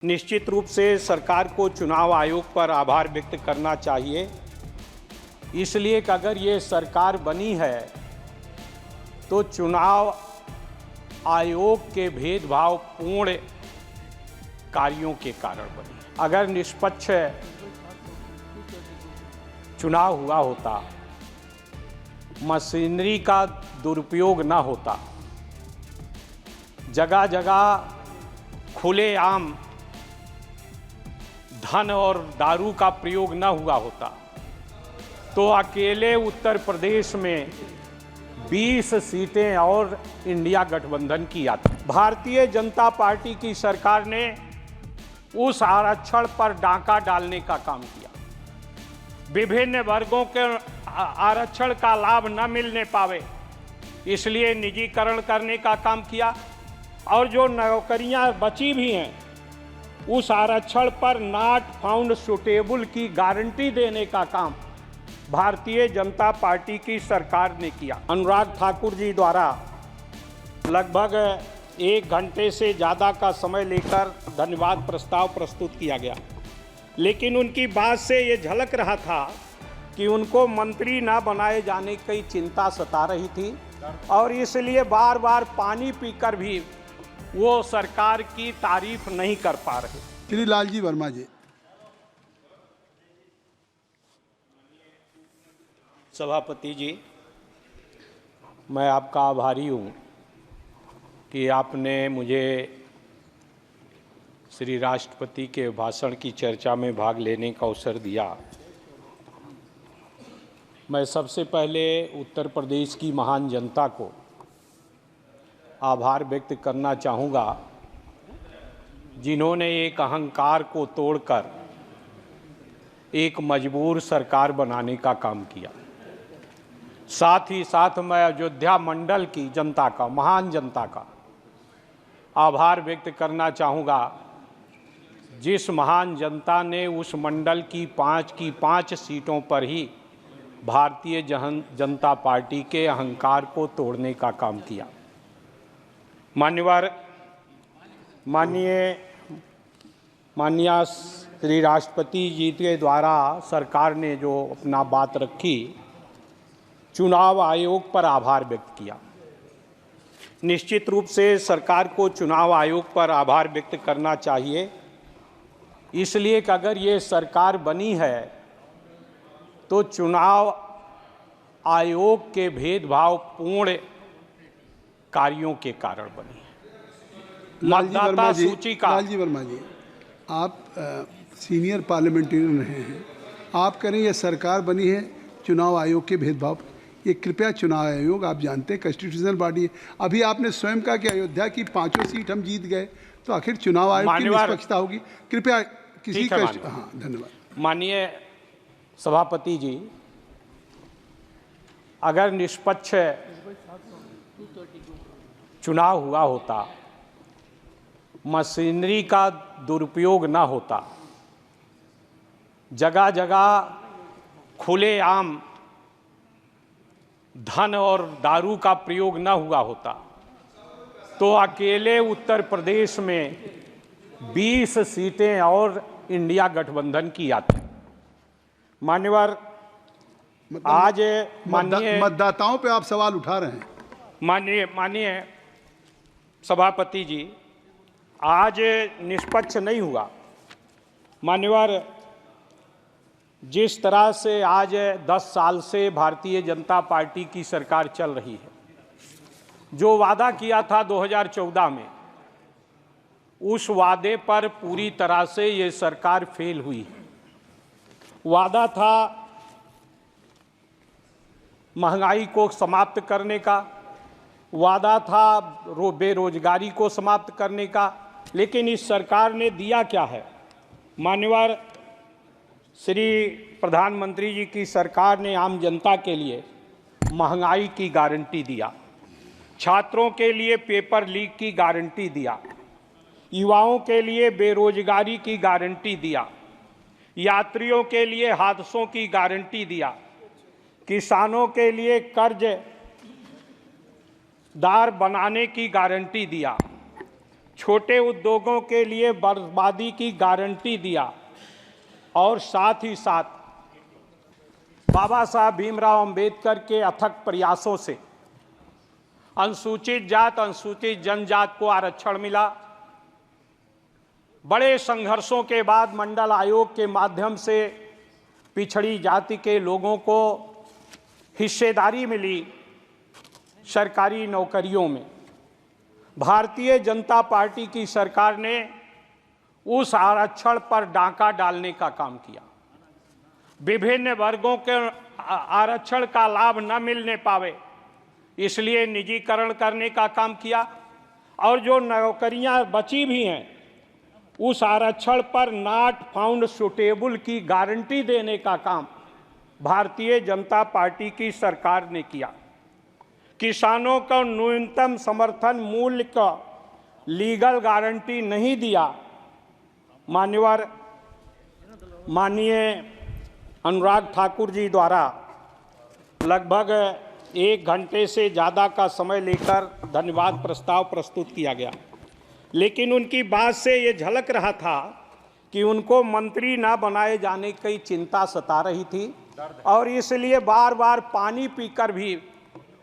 निश्चित रूप से सरकार को चुनाव आयोग पर आभार व्यक्त करना चाहिए, इसलिए कि अगर ये सरकार बनी है तो चुनाव आयोग के भेदभावपूर्ण कार्यों के कारण बनी। अगर निष्पक्ष चुनाव हुआ होता, मशीनरी का दुरुपयोग ना होता, जगह जगह खुलेआम धन और दारू का प्रयोग न हुआ होता, तो अकेले उत्तर प्रदेश में 20 सीटें और इंडिया गठबंधन की आती। भारतीय जनता पार्टी की सरकार ने उस आरक्षण पर डाका डालने का काम किया। विभिन्न वर्गों के आरक्षण का लाभ न मिलने पावे, इसलिए निजीकरण करने का काम किया और जो नौकरियां बची भी हैं उस आरक्षण पर नॉट फाउंड सुटेबल की गारंटी देने का काम भारतीय जनता पार्टी की सरकार ने किया। अनुराग ठाकुर जी द्वारा लगभग 1 घंटे से ज़्यादा का समय लेकर धन्यवाद प्रस्ताव प्रस्तुत किया गया, लेकिन उनकी बात से ये झलक रहा था कि उनको मंत्री ना बनाए जाने की चिंता सता रही थी और इसलिए बार बार पानी पीकर भी वो सरकार की तारीफ नहीं कर पा रहे। श्री लालजी वर्मा जी। सभापति जी, मैं आपका आभारी हूँ कि आपने मुझे श्री राष्ट्रपति के भाषण की चर्चा में भाग लेने का अवसर दिया। मैं सबसे पहले उत्तर प्रदेश की महान जनता को आभार व्यक्त करना चाहूँगा, जिन्होंने एक अहंकार को तोड़कर एक मजबूर सरकार बनाने का काम किया। साथ ही साथ मैं अयोध्या मंडल की जनता का, महान जनता का आभार व्यक्त करना चाहूँगा, जिस महान जनता ने उस मंडल की 5 सीटों पर ही भारतीय जनता पार्टी के अहंकार को तोड़ने का काम किया। माननीय श्री राष्ट्रपति जी के द्वारा सरकार ने जो अपना बात रखी, चुनाव आयोग पर आभार व्यक्त किया। निश्चित रूप से सरकार को चुनाव आयोग पर आभार व्यक्त करना चाहिए, इसलिए कि अगर ये सरकार बनी है तो चुनाव आयोग के भेदभावपूर्ण कार्यों के कारण बनी। मतदाता सूची का लालजी वर्मा जी, आप सीनियर पार्लियामेंटेरियन रहे हैं, आप कह रहे हैं ये सरकार बनी है चुनाव आयोग के भेदभाव। ये कृपया चुनाव आयोग, आप जानते हैं कॉन्स्टिट्यूशनल बॉडी है। अभी आपने स्वयं कहा कि अयोध्या की 5 सीट हम जीत गए, तो आखिर चुनाव आयोग की निष्पक्षता होगी। कृपया किसी का। हाँ, धन्यवाद। माननीय सभापति जी, अगर निष्पक्ष चुनाव हुआ होता, मशीनरी का दुरुपयोग ना होता, जगह जगह खुलेआम धन और दारू का प्रयोग ना हुआ होता, तो अकेले उत्तर प्रदेश में 20 सीटें और इंडिया गठबंधन की आती। मान्यवर, आज मतदाताओं पे आप सवाल उठा रहे हैं। माननीय सभापति जी, आज निष्पक्ष नहीं हुआ। मान्यवर, जिस तरह से आज 10 साल से भारतीय जनता पार्टी की सरकार चल रही है, जो वादा किया था 2014 में, उस वादे पर पूरी तरह से ये सरकार फेल हुई है। वादा था महंगाई को समाप्त करने का, वादा था बेरोजगारी को समाप्त करने का, लेकिन इस सरकार ने दिया क्या है? मान्यवर, श्री प्रधानमंत्री जी की सरकार ने आम जनता के लिए महंगाई की गारंटी दिया, छात्रों के लिए पेपर लीक की गारंटी दिया, युवाओं के लिए बेरोजगारी की गारंटी दिया, यात्रियों के लिए हादसों की गारंटी दिया, किसानों के लिए कर्जदार बनाने की गारंटी दिया, छोटे उद्योगों के लिए बर्बादी की गारंटी दिया और साथ ही साथ बाबा साहब भीमराव अंबेडकर के अथक प्रयासों से अनुसूचित जात अनुसूचित जनजात को आरक्षण मिला। बड़े संघर्षों के बाद मंडल आयोग के माध्यम से पिछड़ी जाति के लोगों को हिस्सेदारी मिली सरकारी नौकरियों में। भारतीय जनता पार्टी की सरकार ने उस आरक्षण पर डाका डालने का काम किया। विभिन्न वर्गों के आरक्षण का लाभ न मिलने पावे इसलिए निजीकरण करने का काम किया और जो नौकरियां बची भी हैं उस आरक्षण पर नॉट फाउंड सुटेबल की गारंटी देने का काम भारतीय जनता पार्टी की सरकार ने किया। किसानों को न्यूनतम समर्थन मूल्य का लीगल गारंटी नहीं दिया। माननीय अनुराग ठाकुर जी द्वारा लगभग 1 घंटे से ज़्यादा का समय लेकर धन्यवाद प्रस्ताव प्रस्तुत किया गया, लेकिन उनकी बात से ये झलक रहा था कि उनको मंत्री ना बनाए जाने की चिंता सता रही थी और इसलिए बार बार पानी पीकर भी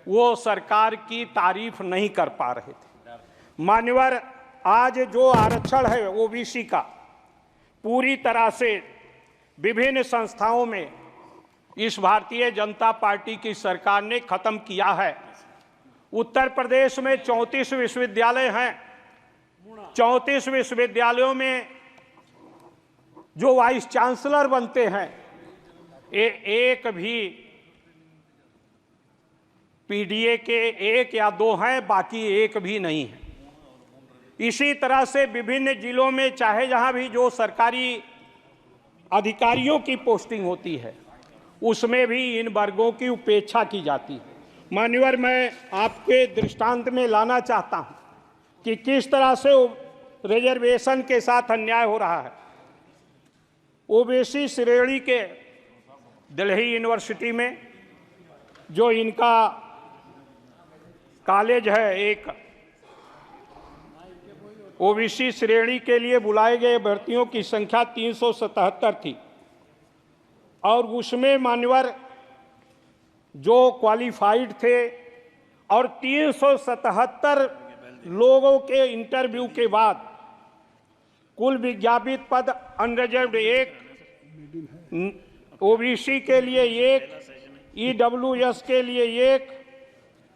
वो सरकार की तारीफ नहीं कर पा रहे थे। मान्यवर, आज जो आरक्षण है ओबीसी का पूरी तरह से विभिन्न संस्थाओं में इस भारतीय जनता पार्टी की सरकार ने खत्म किया है। उत्तर प्रदेश में 34 विश्वविद्यालय हैं। 34 विश्वविद्यालयों में जो वाइस चांसलर बनते हैं एक भी पीडीए के 1 या 2 हैं, बाकी एक भी नहीं है। इसी तरह से विभिन्न जिलों में चाहे जहां भी जो सरकारी अधिकारियों की पोस्टिंग होती है उसमें भी इन वर्गों की उपेक्षा की जाती है। मान्यवर, मैं आपके दृष्टांत में लाना चाहता हूं कि किस तरह से रिजर्वेशन के साथ अन्याय हो रहा है। ओबीसी श्रेणी के दिल्ली यूनिवर्सिटी में जो इनका कॉलेज है, एक ओबीसी श्रेणी के लिए बुलाए गए भर्तियों की संख्या 377 थी और उसमें मान्यवर जो क्वालिफाइड थे और 377 लोगों के इंटरव्यू के बाद कुल विज्ञापित पद अनरिजर्व्ड 1, ओबीसी के लिए 1, ईडब्ल्यूएस के लिए 1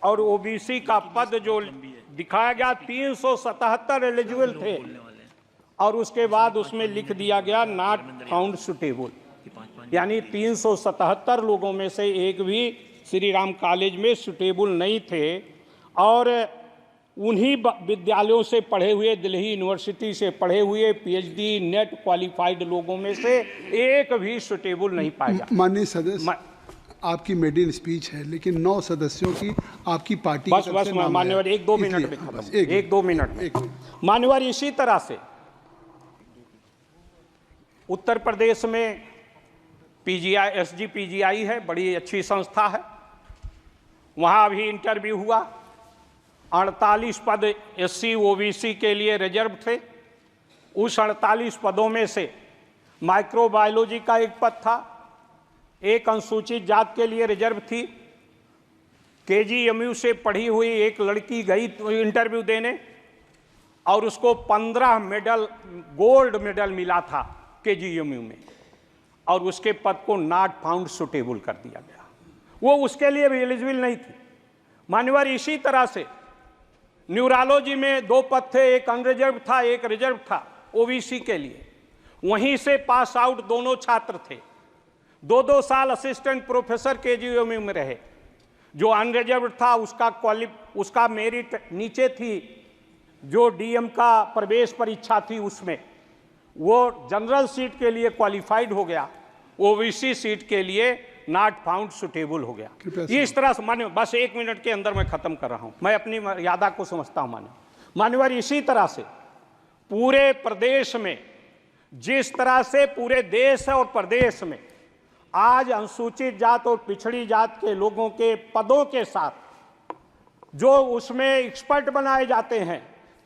और ओबीसी का पद जो दिखाया गया 377 एलिजिबल थे और उसके बाद उसमें लिख दिया गया नॉट फाउंड सुटेबल, यानी 377 लोगों में से एक भी श्री राम कॉलेज में सुटेबल नहीं थे और उन्हीं विद्यालयों से पढ़े हुए, दिल्ली यूनिवर्सिटी से पढ़े हुए पीएचडी नेट क्वालिफाइड लोगों में से एक भी सुटेबल नहीं पाया। माननीय सदस्य, आपकी मेडिन स्पीच है लेकिन 9 सदस्यों की आपकी पार्टी बस मान्यवर 1-2 मिनट में खत्म, 1-2 मिनट में। मान्यवर, इसी तरह से उत्तर प्रदेश में पीजीआई, एसजीपीजीआई है, बड़ी अच्छी संस्था है। वहां भी इंटरव्यू हुआ। 48 पद एससी ओबीसी के लिए रिजर्व थे। उस 48 पदों में से माइक्रोबायोलॉजी का एक पद था, एक अनुसूचित जात के लिए रिजर्व थी। केजीएमयू से पढ़ी हुई एक लड़की गई इंटरव्यू देने और उसको 15 मेडल, गोल्ड मेडल मिला था केजीएमयू में और उसके पद को नॉट फाउंड सुटेबल कर दिया गया। वो उसके लिए भी एलिजिबल नहीं थी। मान्यवर, इसी तरह से न्यूरोलॉजी में 2 पद थे, एक अनरिजर्व था, एक रिजर्व था ओबीसी के लिए। वहीं से पास आउट दोनों छात्र थे। 2-2 साल असिस्टेंट प्रोफेसर केजीएमयू में रहे। जो अनरिजर्व था उसका मेरिट नीचे थी। जो डीएम का प्रवेश परीक्षा थी उसमें वो जनरल सीट के लिए क्वालिफाइड हो गया, ओबीसी सीट के लिए नॉट फाउंड सुटेबल हो गया। इस तरह से मान्य, बस 1 मिनट के अंदर मैं खत्म कर रहा हूं, मैं अपनी मर्यादा को समझता हूं मान्यवर। इसी तरह से पूरे प्रदेश में, जिस तरह से पूरे देश और प्रदेश में आज अनुसूचित जात और पिछड़ी जात के लोगों के पदों के साथ जो उसमें एक्सपर्ट बनाए जाते हैं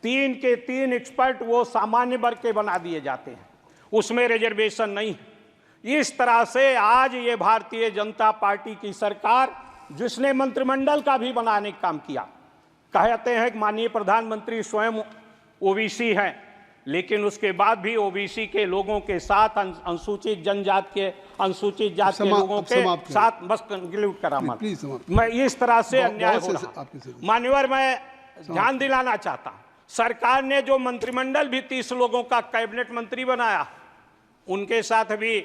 3 के 3 एक्सपर्ट वो सामान्य वर्ग के बना दिए जाते हैं, उसमें रिजर्वेशन नहीं है। इस तरह से आज ये भारतीय जनता पार्टी की सरकार, जिसने मंत्रिमंडल का भी बनाने का काम किया, कहते हैं कि माननीय प्रधानमंत्री स्वयं ओबीसी हैं, लेकिन उसके बाद भी ओबीसी के लोगों के साथ अनुसूचित जनजाति के, अनुसूचित जाति के लोगों के साथ, बस कंक्लूड करा मैं, इस तरह से अन्याय हो रहा। मान्यवर, मैं ध्यान दिलाना चाहता हूं, सरकार ने जो मंत्रिमंडल भी 30 लोगों का कैबिनेट मंत्री बनाया, उनके साथ भी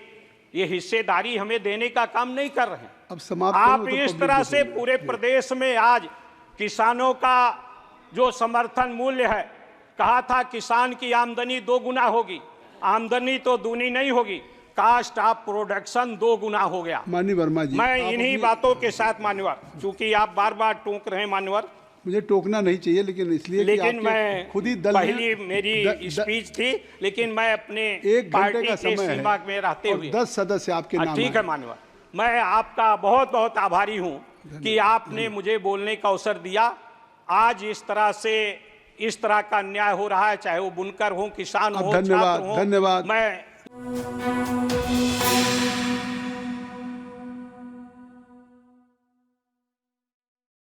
ये हिस्सेदारी हमें देने का काम नहीं कर रहे हैं। अब समाप्त आप इस तरह से पूरे प्रदेश में आज किसानों का जो समर्थन मूल्य है, कहा था किसान की आमदनी 2 गुना होगी, आमदनी तो दूनी नहीं होगी, कास्ट ऑफ प्रोडक्शन 2 गुना हो गया। माननीय वर्मा जी, मैं इन्हीं बातों के साथ मान्यवर, चूंकि आप बार बार टोक रहे हैं मान्यवर, मुझे टोकना नहीं चाहिए, लेकिन इसलिए लेकिन मैं खुद ही दल पहली मेरी स्पीच थी, लेकिन मैं अपने 1 घंटे का समय सीमा में रहते हुए 10 सदस्य आपके नाम। ठीक है मान्यवर, मैं आपका बहुत बहुत आभारी हूं कि आपने मुझे बोलने का अवसर दिया। आज इस तरह से इस तरह का अन्याय हो रहा है, चाहे वो बुनकर हो, किसान हो, छात्र हो, धन्यवाद। मैं